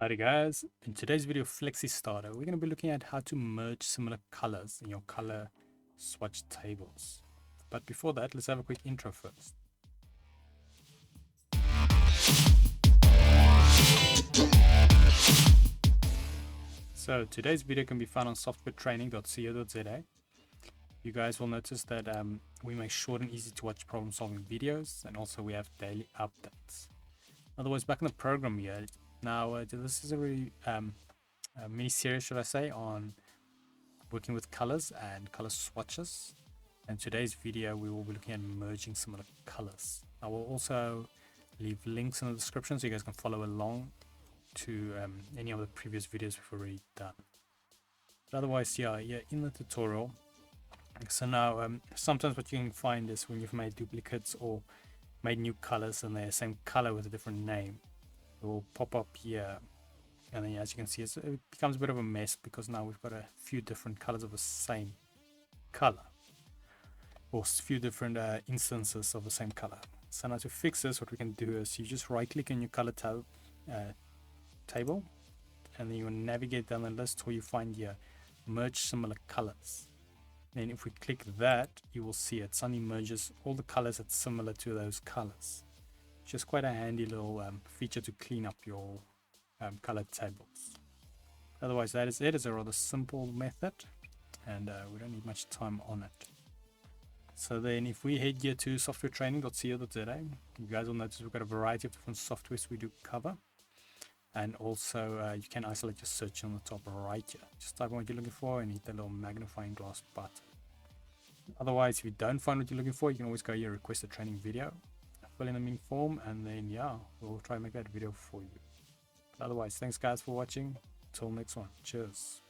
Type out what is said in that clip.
Alrighty guys, in today's video FlexiSTARTER, we're going to be looking at how to merge similar colors in your color swatch tables. But before that, let's have a quick intro first. So today's video can be found on softwaretraining.co.za. You guys will notice that we make short and easy to watch problem solving videos, and also we have daily updates. Otherwise, back in the program here. Now, this is a really mini series, should I say, on working with colors and color swatches. And today's video, we will be looking at merging similar colors. I will also leave links in the description so you guys can follow along to any of the previous videos we've already done. But otherwise, yeah, in the tutorial. So now, sometimes what you can find is when you've made duplicates or made new colors and they're the same color with a different name, it will pop up here, and then as you can see it becomes a bit of a mess because now we've got a few different colors of the same color, or a few different instances of the same color. So now to fix this, what we can do is you just right click on your color table, and then you navigate down the list where you find here merge similar colors. Then if we click that, you will see it suddenly merges all the colors that's similar to those colors. Just quite a handy little feature to clean up your color tables. Otherwise, that is it. It's a rather simple method, and we don't need much time on it. So then if we head here to softwaretraining.co.za, you guys will notice we've got a variety of different softwares we do cover, and also you can isolate your search on the top right here. Just type in what you're looking for and hit the little magnifying glass button. Otherwise, if you don't find what you're looking for, you can always go here, request a training video, fill in a mini form, and then yeah, we'll try and make that video for you. But otherwise, thanks guys for watching. Till next one, cheers.